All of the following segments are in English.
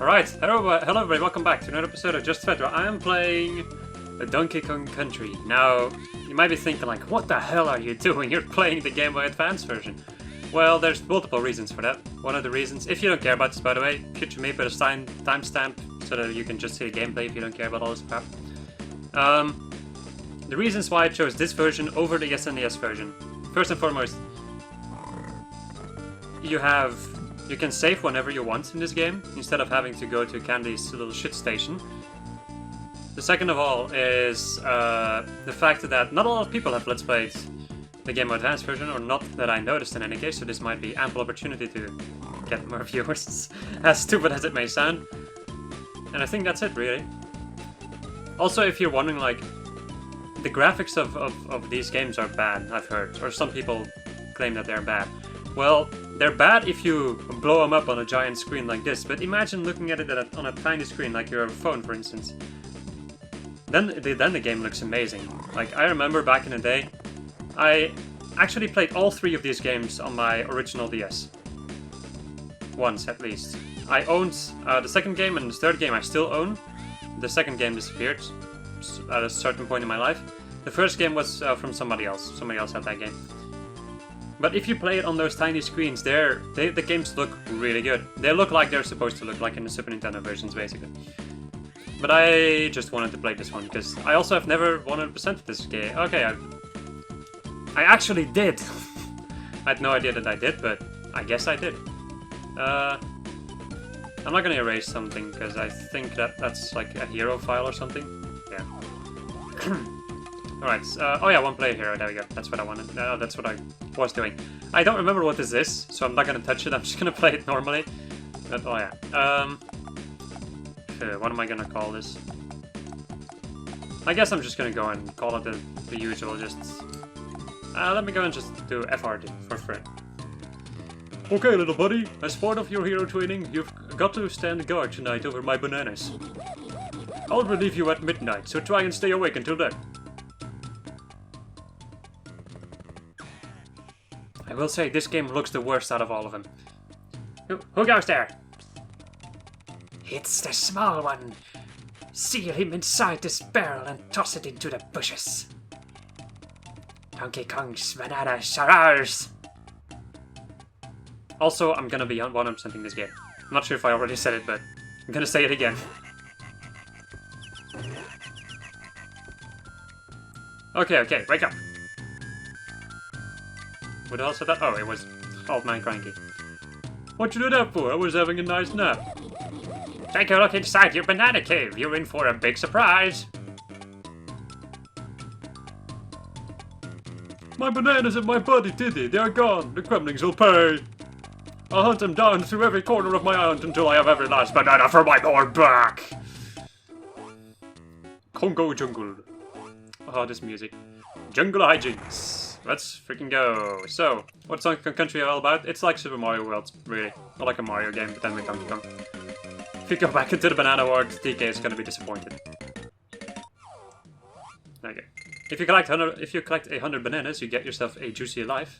Alright, hello everybody, welcome back to another episode of Just Fed, where I am playing a Donkey Kong Country. Now, you might be thinking like, what the hell are you doing? You're playing the Game Boy Advance version. Well, there's multiple reasons for that. One of the reasons, if you don't care about this by the way, future me put a timestamp so that you can just see the gameplay if you don't care about all this crap. The reasons why I chose this version over the SNES version. First and foremost, you can save whenever you want in this game, instead of having to go to Candy's little shit station. The second of all is the fact that not a lot of people have Let's Played the Game Boy Advance version, or not that I noticed in any case, so this might be ample opportunity to get more viewers, as stupid as it may sound. And I think that's it, really. Also, if you're wondering, like, the graphics of these games are bad, I've heard, or some people claim that they're bad. Well, they're bad if you blow them up on a giant screen like this, but imagine looking at it on a tiny screen like your phone, for instance. Then the game looks amazing. Like, I remember back in the day, I actually played all three of these games on my original DS. Once, at least. I owned the second game, and the third game I still own. The second game disappeared at a certain point in my life. The first game was from somebody else. Somebody else had that game. But if you play it on those tiny screens, the games look really good. They look like they're supposed to look, like in the Super Nintendo versions, basically. But I just wanted to play this one, because I also have never 100%ed this game. Okay, I actually did! I had no idea that I did, but I guess I did. I'm not gonna erase something, because I think that's like a hero file or something. Yeah. Alright, oh yeah, one player hero, there we go. That's what I wanted. That's what I was doing. I don't remember what this is, so I'm not gonna touch it. I'm just gonna play it normally. But, oh yeah. What am I gonna call this? I guess I'm just gonna go and call it the usual, just... let me go and just do FRD for free. Okay, little buddy, as part of your hero training, you've got to stand guard tonight over my bananas. I'll relieve you at midnight, so try and stay awake until then. I will say, this game looks the worst out of all of them. Who goes there? It's the small one. Seal him inside this barrel and toss it into the bushes. Donkey Kong's bananas are ours. Also, I'm gonna be 100%ing this game. I'm not sure if I already said it, but I'm gonna say it again. Okay, wake up! What else was that? Oh, it was Old Man Cranky. What you do that for? I was having a nice nap. Take a look inside your banana cave. You're in for a big surprise. My bananas and my buddy Diddy, they are gone. The Kremlings will pay. I'll hunt them down through every corner of my island until I have every last banana for my board back. Congo Jungle. Oh, this music. Jungle hijinks. Let's freaking go. So, what's Donkey Kong Country all about? It's like Super Mario World, really. Not like a Mario game, but then with Donkey Kong. If you go back into the banana world, DK is gonna be disappointed. Okay. If you collect 100 bananas, you get yourself a juicy life.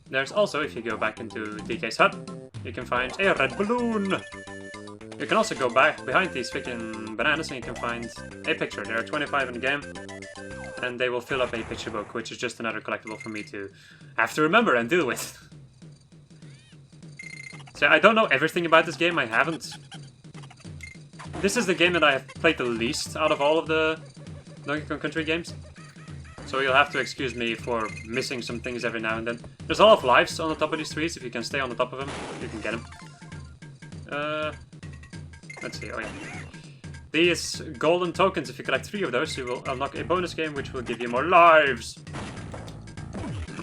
There's also, if you go back into DK's hut, you can find a red balloon. You can also go back behind these freaking bananas and you can find a picture. There are 25 in the game. And they will fill up a picture book, which is just another collectible for me to have to remember and deal with. So I don't know everything about this game, I haven't. This is the game that I have played the least out of all of the Donkey Kong Country games. So you'll have to excuse me for missing some things every now and then. There's a lot of lives on the top of these trees. If you can stay on the top of them, you can get them. Let's see, oh yeah. These golden tokens, if you collect 3 of those, you will unlock a bonus game which will give you more lives.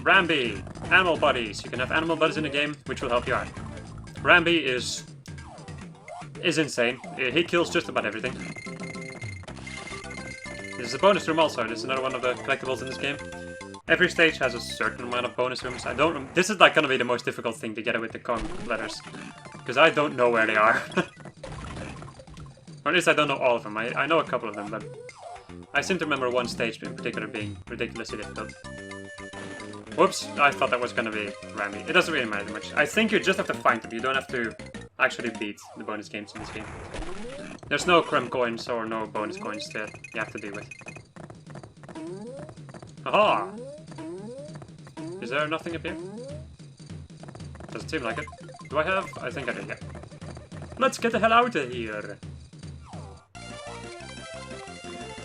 Rambi, animal buddies. You can have animal buddies in the game, which will help you out. Rambi is insane. He kills just about everything. There's a bonus room also. This is another one of the collectibles in this game. Every stage has a certain amount of bonus rooms. This is like gonna be the most difficult thing to get with the Kong letters, because I don't know where they are. Or at least I don't know all of them. I know a couple of them, but I seem to remember one stage in particular being ridiculously difficult. Whoops, I thought that was gonna be Rambi. It doesn't really matter much. I think you just have to find them. You don't have to actually beat the bonus games in this game. There's no crumb coins or no bonus coins that you have to deal with. Aha! Is there nothing up here? Doesn't seem like it. Do I have? I think I do, yeah. Let's get the hell out of here!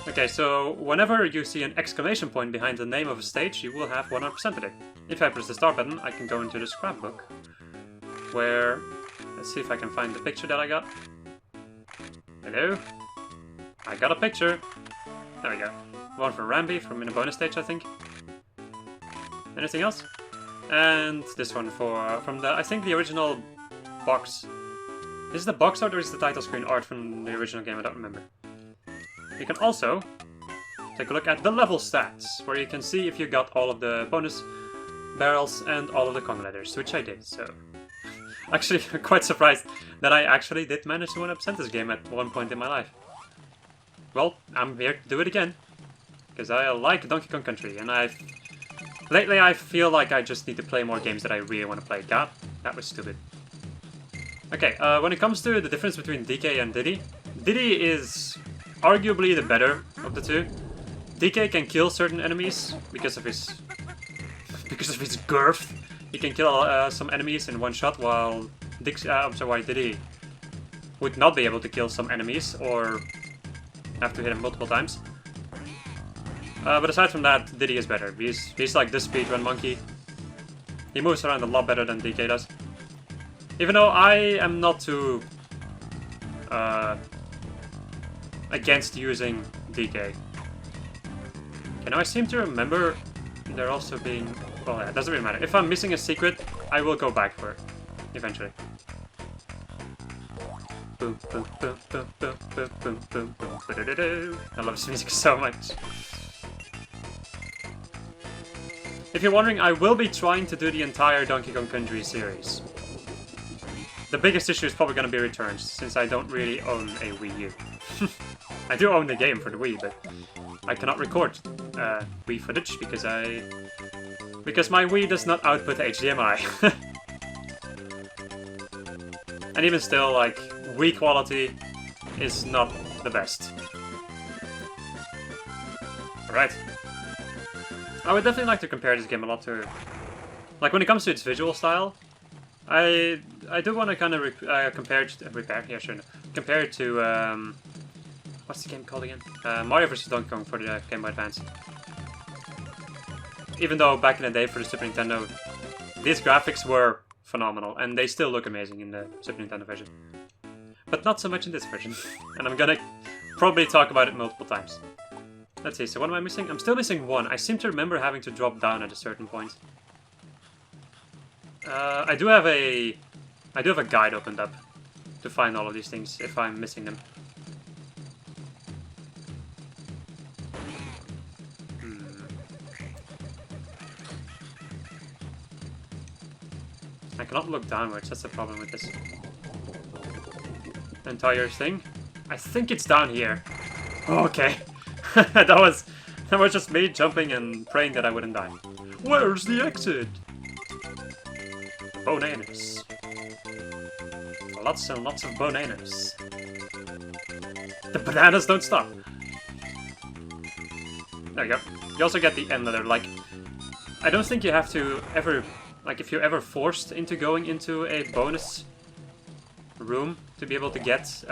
Okay, so whenever you see an exclamation point behind the name of a stage, you will have 100% of it. If I press the start button, I can go into the scrapbook, where... Let's see if I can find the picture that I got. Hello? I got a picture! There we go. One for Rambi from in a bonus stage, I think. Anything else? And this one from the, I think, the original box. Is it the box art or is it the title screen art from the original game? I don't remember. You can also take a look at the level stats, where you can see if you got all of the bonus barrels and all of the Kong letters, which I did, so... Actually, I'm quite surprised that I actually did manage to 100% this game at one point in my life. Well, I'm here to do it again, because I like Donkey Kong Country, and lately I feel like I just need to play more games that I really want to play. God, that was stupid. Okay, when it comes to the difference between DK and Diddy, Diddy is arguably the better of the two. DK can kill certain enemies because of his girth. He can kill some enemies in one shot, while Diddy would not be able to kill some enemies or have to hit him multiple times. But aside from that, Diddy is better. He's like the speedrun monkey. He moves around a lot better than DK does. Even though I am not too against using DK. Okay, now I seem to remember there also being... Well, yeah, it doesn't really matter. If I'm missing a secret, I will go back for it. Eventually. Boom, boom, boom, boom, boom, boom, boom, boom, boom. I love this music so much. If you're wondering, I will be trying to do the entire Donkey Kong Country series. The biggest issue is probably going to be returns, since I don't really own a Wii U. I do own the game for the Wii, but I cannot record Wii footage because my Wii does not output HDMI. And even still, like, Wii quality is not the best. Alright. I would definitely like to compare this game a lot to... Like, when it comes to its visual style, I do want to kind of compare it to... Yeah, sure. Compare it to... what's the game called again? Mario vs. Donkey Kong for the Game Boy Advance. Even though back in the day for the Super Nintendo, these graphics were phenomenal, and they still look amazing in the Super Nintendo version. But not so much in this version, and I'm gonna probably talk about it multiple times. Let's see, so what am I missing? I'm still missing one. I seem to remember having to drop down at a certain point. I do have a guide opened up to find all of these things if I'm missing them. I cannot look downwards, that's the problem with this entire thing. I think it's down here. Okay. that was just me jumping and praying that I wouldn't die. Where's the exit? Bonanas. Lots and lots of bonanas. The bananas don't stop. There you go. You also get the end letter. Like, I don't think you have to ever... Like, if you're ever forced into going into a bonus room to be able to get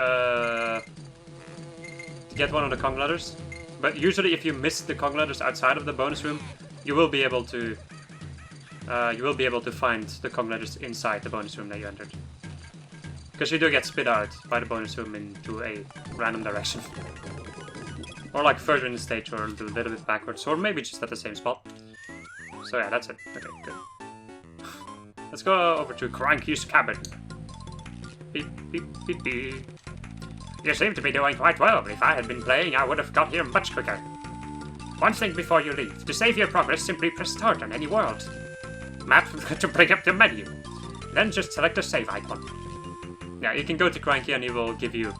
one of the Kong letters. But usually if you miss the Kong letters outside of the bonus room, you will be able to find the Kong letters inside the bonus room that you entered. Because you do get spit out by the bonus room into a random direction. Or like further in the stage, or a little bit backwards, or maybe just at the same spot. So yeah, that's it. Okay, good. Let's go over to Cranky's cabin. Beep, beep, beep, beep. You seem to be doing quite well. If I had been playing, I would have got here much quicker. One thing before you leave. To save your progress, simply press start on any world map to bring up the menu. Then just select the save icon. Yeah, you can go to Cranky and he will give you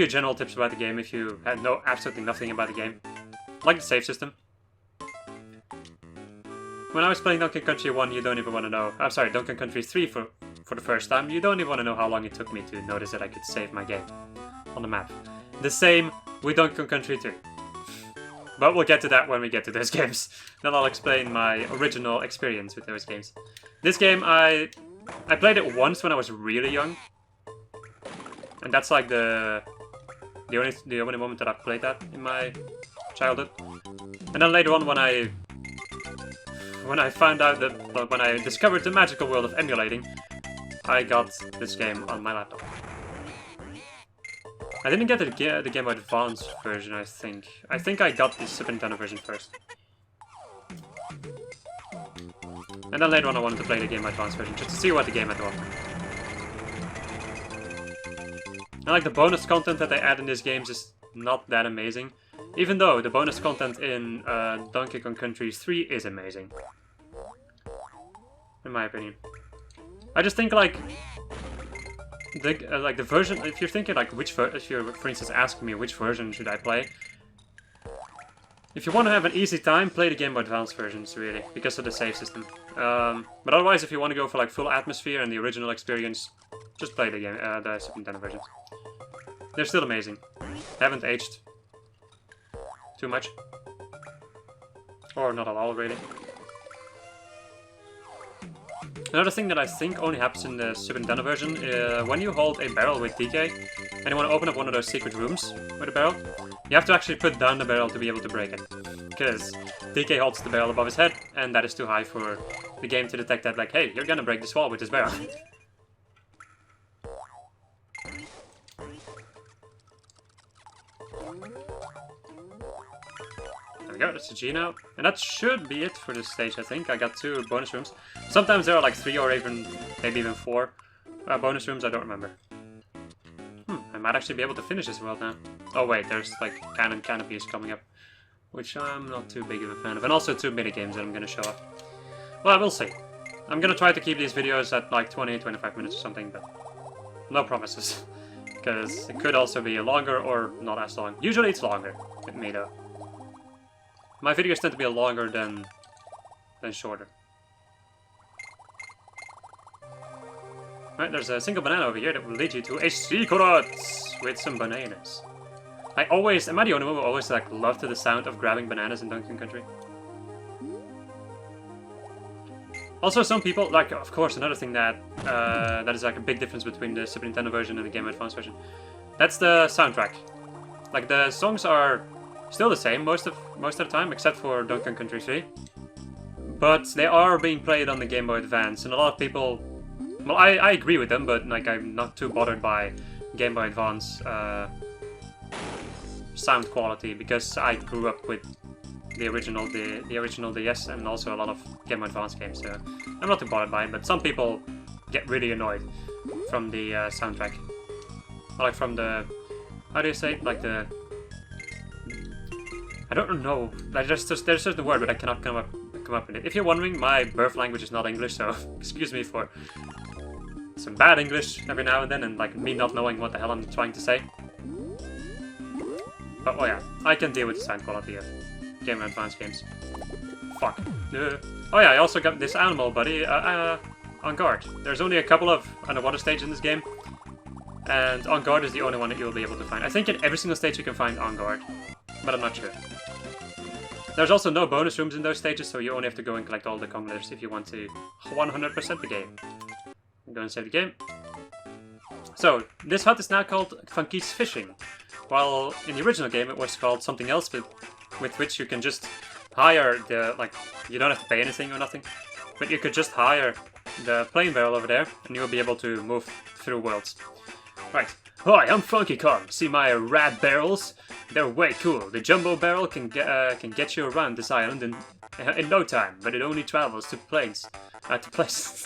general tips about the game if you had absolutely nothing about the game. Like the save system. When I was playing Donkey Kong Country 1, you don't even want to know. I'm sorry, Donkey Kong Country 3 for for the first time, you don't even want to know how long it took me to notice that I could save my game on the map. The same with Donkey Kong Country 2. But we'll get to that when we get to those games. Then I'll explain my original experience with those games. This game, I played it once when I was really young. And that's like the only moment that I've played that in my childhood. And then later on when I found out that, when I discovered the magical world of emulating, I got this game on my laptop. I didn't get the Game Boy Advance version, I think. I think I got the Super Nintendo version first. And then later on I wanted to play the Game Boy Advance version, just to see what the game had to offer. I like the bonus content that they add in these games is not that amazing. Even though the bonus content in Donkey Kong Country 3 is amazing. In my opinion. I just think like the version, if you're thinking like if you're for instance asking me which version should I play, if you want to have an easy time, play the Game Boy Advance versions really, because of the save system. But otherwise, if you want to go for like full atmosphere and the original experience, just play the Super Nintendo versions. They're still amazing. Haven't aged too much, or not at all really. Another thing that I think only happens in the Super Nintendo version, when you hold a barrel with DK, and you want to open up one of those secret rooms with a barrel, you have to actually put down the barrel to be able to break it. Because DK holds the barrel above his head, and that is too high for the game to detect that, like, hey, you're gonna break this wall with this barrel. There we go, that's a G now. And that should be it for this stage, I think. I got 2 bonus rooms. Sometimes there are like 3 or even, maybe even 4 bonus rooms, I don't remember. I might actually be able to finish this world now. Oh wait, there's like cannon canopies coming up, which I'm not too big of a fan of. And also 2 minigames that I'm gonna show off. Well, we'll see. I'm gonna try to keep these videos at like 20-25 minutes or something, but no promises. Because it could also be longer or not as long. Usually it's longer with me though. My videos tend to be longer than shorter. Right, there's a single banana over here that will lead you to a secret with some bananas. Am I the only one who always like loved the sound of grabbing bananas in Donkey Kong Country? Also, some people, like, of course, another thing that that is like a big difference between the Super Nintendo version and the Game Boy Advance version. That's the soundtrack. Like, the songs are still the same most of the time, except for Donkey Kong Country 3. But they are being played on the Game Boy Advance, and a lot of people, well, I agree with them, but like I'm not too bothered by Game Boy Advance sound quality, because I grew up with the original DS and also a lot of Game Boy Advance games, so I'm not too bothered by it. But some people get really annoyed from the soundtrack, or like from the, how do you say it? Like the, I don't know. There's just a word, but I cannot come up with it. If you're wondering, my birth language is not English, so excuse me for some bad English every now and then, and like me not knowing what the hell I'm trying to say. But oh yeah, I can deal with the sound quality of Game Boy Advance games. Fuck. Oh yeah, I also got this animal buddy on guard. There's only a couple of underwater stages in this game, and on guard is the only one that you'll be able to find. I think in every single stage you can find on guard, but I'm not sure. There's also no bonus rooms in those stages, so you only have to go and collect all the Kong letters if you want to 100% the game. I'm going to save the game. So, this hut is now called Funky's Fishing, while in the original game it was called something else, but with which you can just hire the, like, you don't have to pay anything or nothing, but you could just hire the plane barrel over there, and you'll be able to move through worlds. Right. Hi, I'm Funky Kong. See my rad barrels? They're way cool. The jumbo barrel can get you around this island in no time, but it only travels to planes, to places,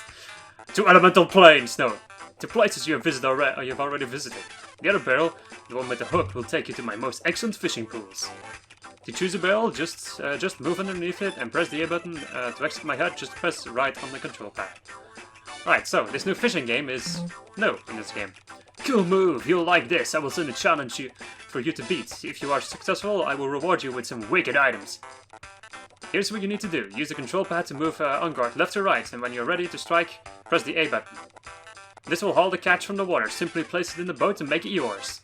to elemental planes. No, to places you have visited already, or you've already visited. The other barrel, the one with the hook, will take you to my most excellent fishing pools. To choose a barrel, just move underneath it and press the A button. To exit my hut, just press right on the control pad. Right, so this new fishing game is no in this game. Cool move, you'll like this. I will send a challenge for you to beat. If you are successful, I will reward you with some wicked items. Here's what you need to do. Use the control pad to move on guard left or right, and when you're ready to strike, press the A button. This will haul the catch from the water. Simply place it in the boat and make it yours.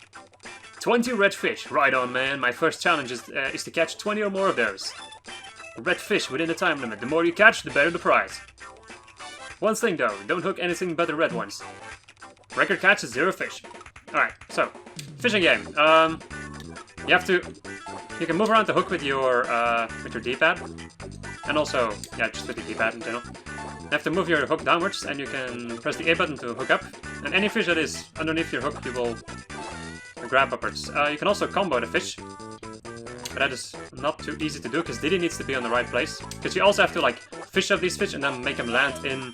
20 red fish. Right on, man. My first challenge is to catch 20 or more of those. Red fish within the time limit. The more you catch, the better the prize. One thing though, don't hook anything but the red ones. Record catch is 0 fish. Alright, so, fishing game. You have to... You can move around the hook with your D-pad. And also, yeah, just with the D-pad in general. You have to move your hook downwards, and you can press the A button to hook up. And any fish that is underneath your hook, you will grab upwards. You can also combo the fish. But that is not too easy to do, because Diddy needs to be on the right place. Because you also have to, like, fish up these fish and then make them land in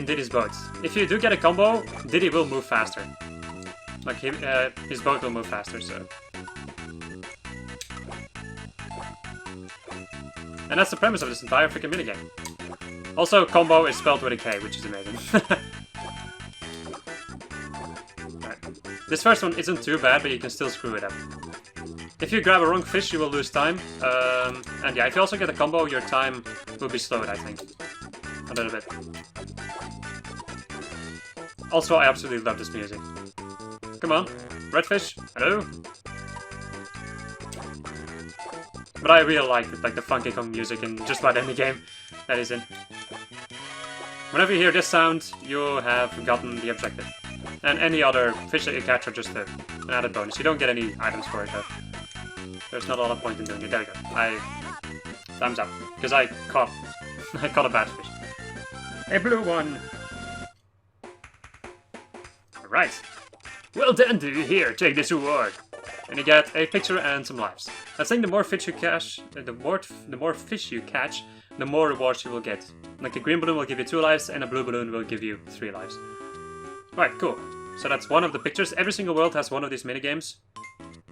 Diddy's boat. If you do get a combo, Diddy will move faster. Like, his boat will move faster, so... And that's the premise of this entire freaking minigame. Also, combo is spelled with a K, which is amazing. Right. This first one isn't too bad, but you can still screw it up. If you grab a wrong fish, you will lose time. And yeah, if you also get a combo, your time will be slowed, I think. A little bit. Also, I absolutely love this music. Come on, redfish, hello? But I really like it, like the Funky Kong music in just about any game that is in. Whenever you hear this sound, you have gotten the objective. And any other fish that you catch are just an added bonus. You don't get any items for it though. There's not a lot of point in doing it. There we go. Thumbs up. Because I caught a bad fish. A blue one! Right. Well done, dude. Here, take this reward. And you get a picture and some lives. I think the more fish you catch, the more fish you catch, the more rewards you will get. Like a green balloon will give you 2 lives, and a blue balloon will give you 3 lives. Right, cool. So that's one of the pictures. Every single world has one of these minigames.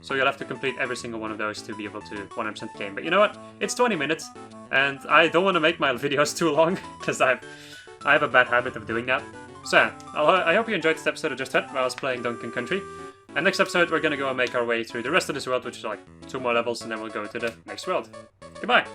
So you'll have to complete every single one of those to be able to 100% the game. But you know what? It's 20 minutes, and I don't want to make my videos too long, because I have a bad habit of doing that. So yeah, I hope you enjoyed this episode of Just Hut, where I was playing Donkey Country. And next episode we're gonna go and make our way through the rest of this world, which is like 2 more levels, and then we'll go to the next world. Goodbye!